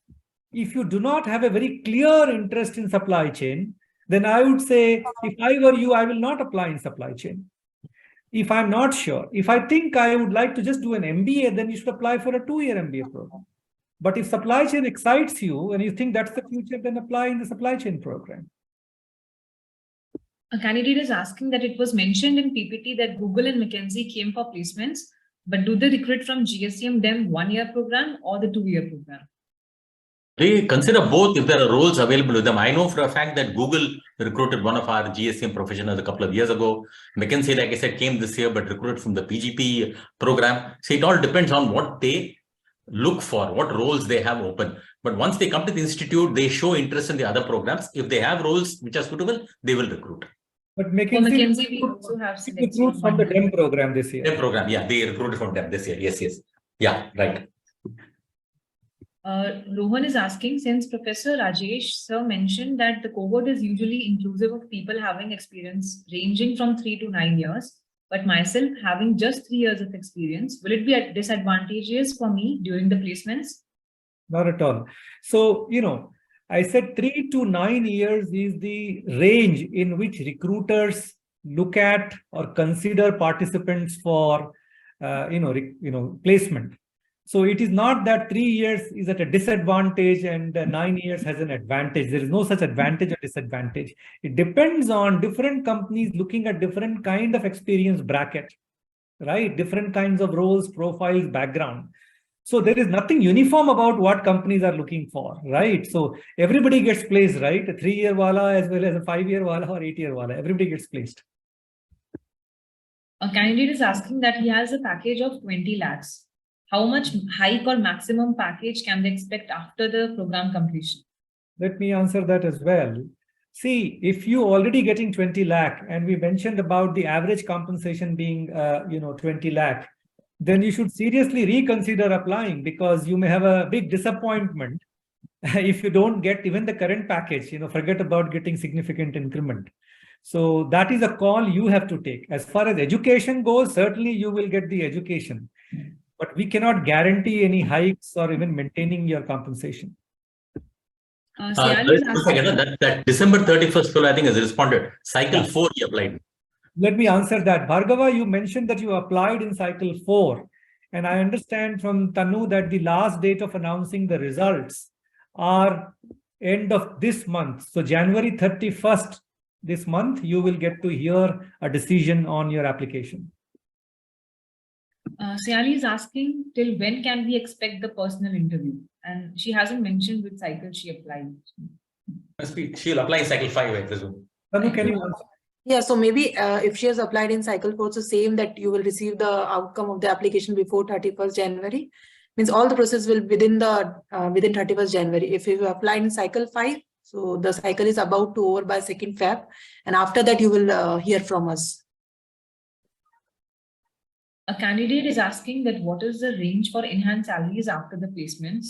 If you do not have a very clear interest in supply chain, then I would say, if I were you, I will not apply in supply chain. If I'm not sure, if I think I would like to just do an MBA, then you should apply for a 2-year MBA program. But if supply chain excites you and you think that's the future, then apply in the supply chain program. A candidate is asking that it was mentioned in PPT that Google and McKinsey came for placements, but do they recruit from GSCM DEM 1-year program or the 2-year program? They consider both if there are roles available with them. I know for a fact that Google recruited one of our GSCM professionals a couple of years ago. McKinsey, like I said, came this year, but recruited from the PGP program. So it all depends on what they look for, what roles they have open. But once they come to the institute, they show interest in the other programs. If they have roles which are suitable, they will recruit. But For McKinsey, McKinsey, we also have recruits from the DEM program this year. DEM program, yeah, they recruited from DEM this year. Yes, yes. Yeah, right. Rohan is asking, since Professor Rajesh sir mentioned that the cohort is usually inclusive of people having experience ranging from 3 to 9 years, but myself having just 3 years of experience, will it be disadvantageous for me during the placements? Not at all. So, I said 3 to 9 years is the range in which recruiters look at or consider participants for, placement. So it is not that 3 years is at a disadvantage and 9 years has an advantage. There is no such advantage or disadvantage. It depends on different companies looking at different kind of experience bracket, right? Different kinds of roles, profiles, background. So there is nothing uniform about what companies are looking for, right? So everybody gets placed, right? A 3-year wala as well as a 5-year wala or 8-year wala, everybody gets placed. A candidate is asking that he has a package of 20 lakhs. How much hike or maximum package can they expect after the program completion? Let me answer that as well. See, if you already getting 20 lakh and we mentioned about the average compensation being, 20 lakh, then you should seriously reconsider applying, because you may have a big disappointment if you don't get even the current package, forget about getting significant increment. So that is a call you have to take. As far as education goes, certainly you will get the education, but we cannot guarantee any hikes or even maintaining your compensation. That December 31st, I think, has responded. Cycle 4 he applied. Let me answer that. Bhargava, you mentioned that you applied in cycle 4. And I understand from Tanu that the last date of announcing the results are end of this month. So January 31st, this month, you will get to hear a decision on your application. Siali is asking, till when can we expect the personal interview? And she hasn't mentioned which cycle she applied. She'll apply in cycle 5, I presume. Tanu, can you answer? Yeah, so maybe if she has applied in cycle 4, so same that you will receive the outcome of the application before 31st January. Means all the process will within 31st January. If you applied in cycle 5, so the cycle is about to over by 2nd Feb. And after that, you will hear from us. A candidate is asking that what is the range for enhanced salaries after the placements?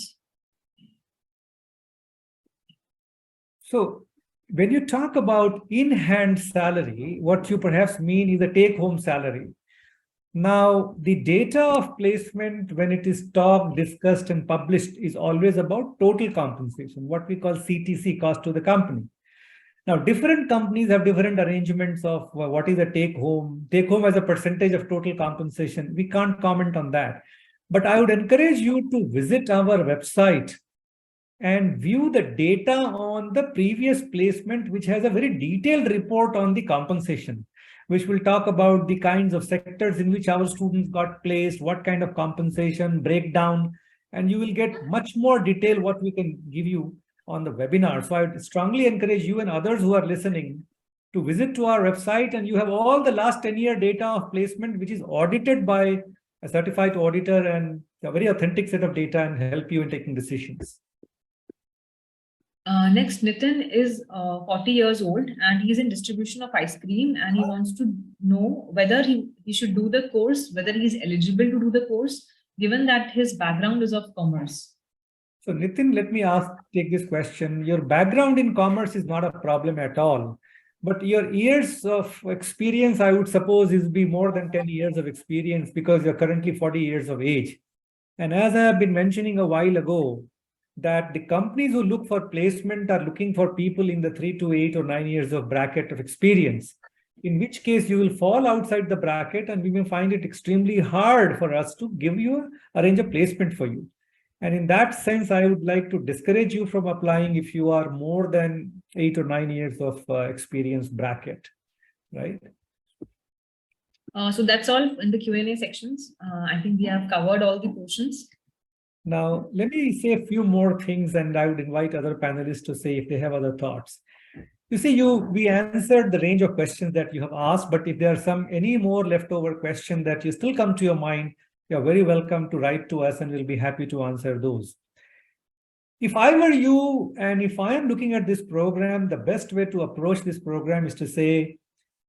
So when you talk about in-hand salary, what you perhaps mean is a take-home salary. Now, the data of placement, when it is talked, discussed, and published, is always about total compensation, what we call CTC, cost to the company. Now, different companies have different arrangements of what is a take-home. Take-home as a percentage of total compensation. We can't comment on that. But I would encourage you to visit our website and view the data on the previous placement, which has a very detailed report on the compensation, which will talk about the kinds of sectors in which our students got placed, what kind of compensation, breakdown, and you will get much more detail what we can give you on the webinar. So I would strongly encourage you and others who are listening to visit to our website, and you have all the last 10-year data of placement, which is audited by a certified auditor and a very authentic set of data, and help you in taking decisions. Next, Nitin is 40 years old and he's in distribution of ice cream, and he wants to know whether he should do the course, whether he's eligible to do the course, given that his background is of commerce. So Nitin, let me take this question. Your background in commerce is not a problem at all, but your years of experience, I would suppose, is be more than 10 years of experience, because you're currently 40 years of age. And as I have been mentioning a while ago, that the companies who look for placement are looking for people in the 3 to 8 or 9 years of bracket of experience, in which case you will fall outside the bracket, and we may find it extremely hard for us to arrange a placement for you. And in that sense, I would like to discourage you from applying if you are more than 8 or 9 years of experience bracket. right? So that's all in the Q&A sections. I think we have covered all the portions. Now, let me say a few more things, and I would invite other panelists to say if they have other thoughts. You see, we answered the range of questions that you have asked, but if there are any more leftover questions that you still come to your mind, you're very welcome to write to us and we'll be happy to answer those. If I were you, and if I am looking at this program, the best way to approach this program is to say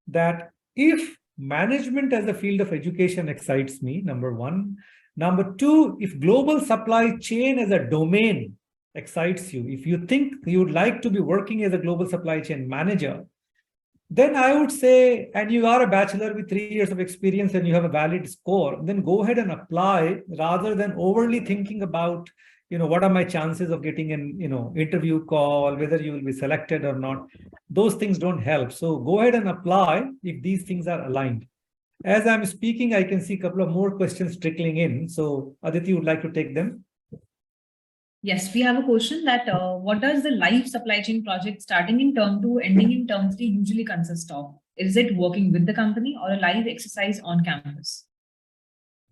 that if management as a field of education excites me, number one. Number two, if global supply chain as a domain excites you, if you think you would like to be working as a global supply chain manager, then I would say, and you are a bachelor with 3 years of experience and you have a valid score, then go ahead and apply rather than overly thinking about, what are my chances of getting an, interview call, whether you will be selected or not. Those things don't help. So go ahead and apply if these things are aligned. As I'm speaking, I can see a couple of more questions trickling in. So Aditi, would like to take them? Yes, we have a question that what does the live supply chain project starting in term 2, ending in term 3 usually consist of? Is it working with the company or a live exercise on campus?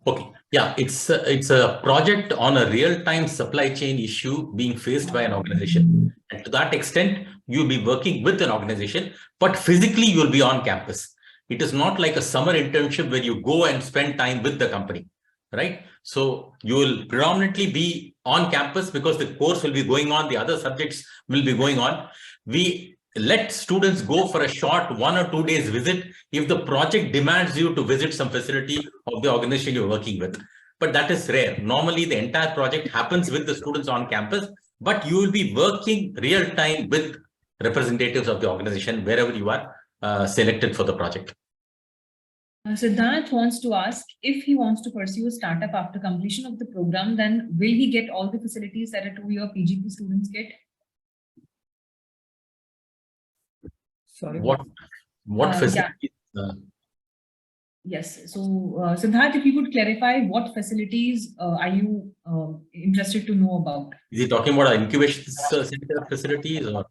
Okay, yeah, it's a project on a real-time supply chain issue being faced by an organization. And to that extent, you'll be working with an organization, but physically you'll be on campus. It is not like a summer internship where you go and spend time with the company, right? So you will predominantly be on campus because the course will be going on, the other subjects will be going on. We let students go for a short 1 or 2 days visit if the project demands you to visit some facility of the organization you're working with. But that is rare. Normally, the entire project happens with the students on campus, but you will be working real time with representatives of the organization wherever you are selected for the project. Siddharth wants to ask, if he wants to pursue a startup after completion of the program, then will he get all the facilities that a 2-year PGP students get? Sorry. What facilities? Yeah. Yes. So, Siddharth, if you could clarify what facilities are you interested to know about? Is he talking about our incubation center facilities or?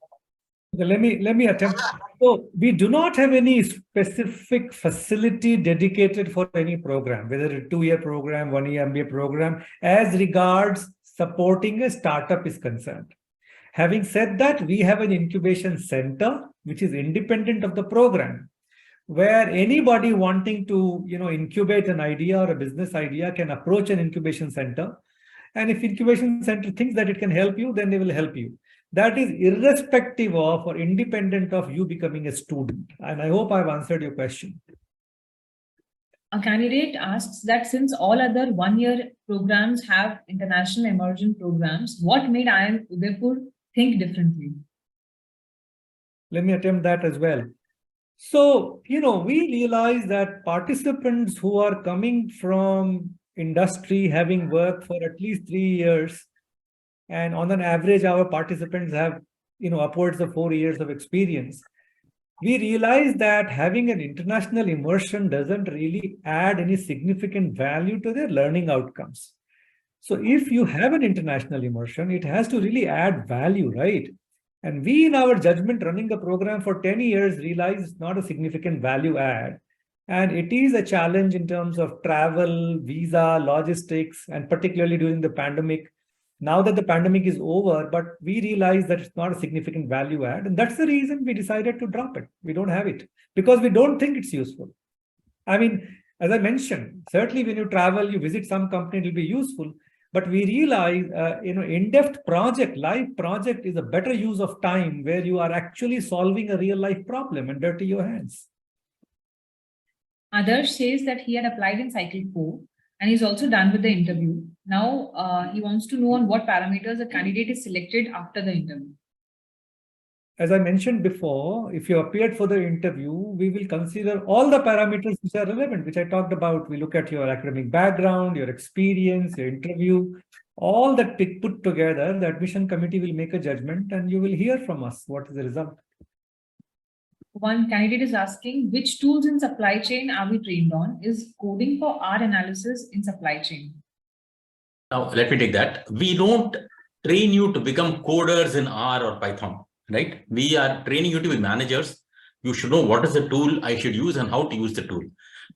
Let me attempt. So we do not have any specific facility dedicated for any program, whether a 2-year program, 1-year MBA program, as regards supporting a startup is concerned. Having said that, we have an incubation center, which is independent of the program, where anybody wanting to, incubate an idea or a business idea can approach an incubation center. And if incubation center thinks that it can help you, then they will help you. That is irrespective of or independent of you becoming a student. And I hope I've answered your question. A candidate asks that since all other 1-year programs have international immersion programs, what made IIM Udaipur think differently? Let me attempt that as well. So, we realize that participants who are coming from industry, having worked for at least 3 years, and on an average, our participants have, upwards of 4 years of experience. We realize that having an international immersion doesn't really add any significant value to their learning outcomes. So if you have an international immersion, it has to really add value, right? And we, in our judgment, running the program for 10 years, realize it's not a significant value add. And it is a challenge in terms of travel, visa, logistics, and particularly during the pandemic. Now that the pandemic is over, but we realize that it's not a significant value add. And that's the reason we decided to drop it. We don't have it because we don't think it's useful. I mean, as I mentioned, certainly when you travel, you visit some company, it will be useful. But we realize, in-depth project, live project is a better use of time where you are actually solving a real life problem and dirty your hands. Adarsh says that he had applied in cycle 4 and he's also done with the interview. Now he wants to know on what parameters a candidate is selected after the interview. As I mentioned before, if you appeared for the interview, we will consider all the parameters which are relevant, which I talked about. We look at your academic background, your experience, your interview, all that put together. The admission committee will make a judgment and you will hear from us what is the result. One candidate is asking, which tools in supply chain are we trained on? Is coding for R analysis in supply chain? Now, let me take that. We don't train you to become coders in R or Python, right? We are training you to be managers. You should know what is the tool I should use and how to use the tool.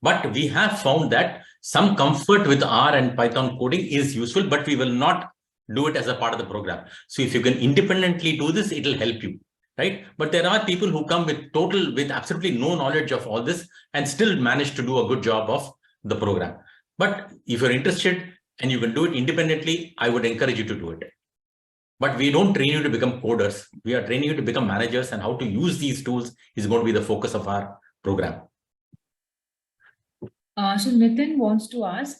But we have found that some comfort with R and Python coding is useful, but we will not do it as a part of the program. So if you can independently do this, it will help you, right? But there are people who come with absolutely no knowledge of all this and still manage to do a good job of the program. But if you're interested and you can do it independently, I would encourage you to do it. But we don't train you to become coders. We are training you to become managers, and how to use these tools is going to be the focus of our program. So Nitin wants to ask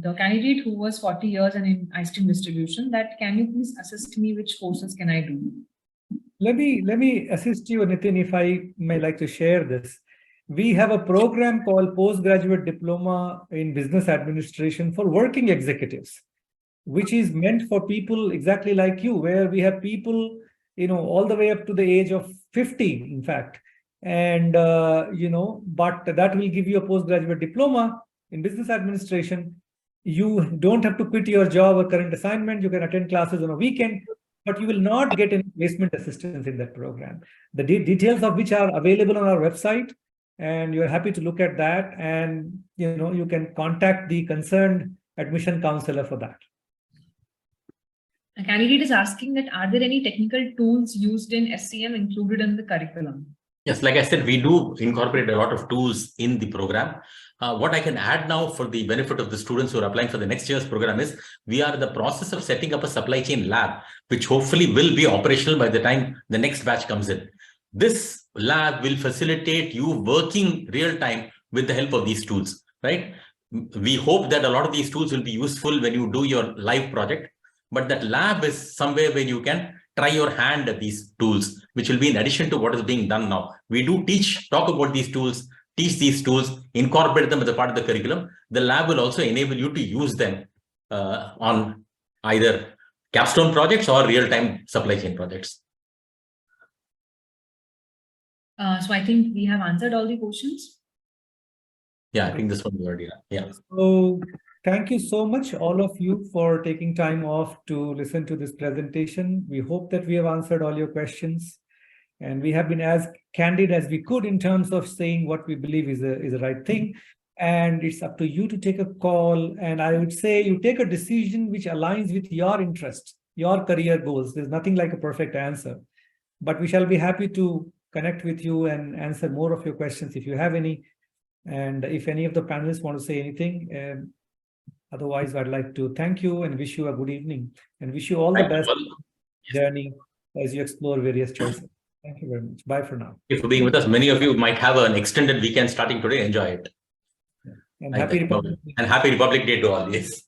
the candidate who was 40 years and in ice cream distribution, that can you please assist me, which courses can I do? Let me assist you, Nitin, if I may like to share this. We have a program called Postgraduate Diploma in Business Administration for working executives, which is meant for people exactly like you, where we have people, all the way up to the age of 50, in fact. And, but that will give you a postgraduate diploma in business administration. You don't have to quit your job or current assignment. You can attend classes on a weekend, but you will not get any placement assistance in that program. The details of which are available on our website, and you're happy to look at that. And, you can contact the concerned admission counselor for that. A candidate is asking that are there any technical tools used in SCM included in the curriculum? Yes, like I said, we do incorporate a lot of tools in the program. What I can add now for the benefit of the students who are applying for the next year's program is we are in the process of setting up a supply chain lab, which hopefully will be operational by the time the next batch comes in. This lab will facilitate you working real time with the help of these tools, right? We hope that a lot of these tools will be useful when you do your live project, but that lab is somewhere where you can try your hand at these tools, which will be in addition to what is being done now. We do talk about these tools, teach these tools, incorporate them as a part of the curriculum. The lab will also enable you to use them on either capstone projects or real-time supply chain projects. So I think we have answered all the questions. Yeah, I think this one we already done. Yeah. So thank you so much, all of you, for taking time off to listen to this presentation. We hope that we have answered all your questions, and we have been as candid as we could in terms of saying what we believe is the right thing. And it's up to you to take a call. And I would say you take a decision which aligns with your interests, your career goals. There's nothing like a perfect answer, but we shall be happy to connect with you and answer more of your questions if you have any. And if any of the panelists want to say anything, otherwise, I'd like to thank you and wish you a good evening and wish you all the best journey as you explore various choices. Thank you very much. Bye for now. Thank you for being with us. Many of you might have an extended weekend starting today. Enjoy it. Yeah. And happy Republic Day. And happy Republic Day to all. Yes.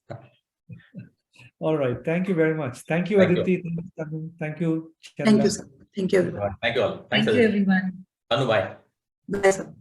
All right. Thank you very much. Thank you, Aditi. Thank you. Thank you, sir. Thank you, everyone. Thank you all. Thank you, everyone. Bye. Bye, sir.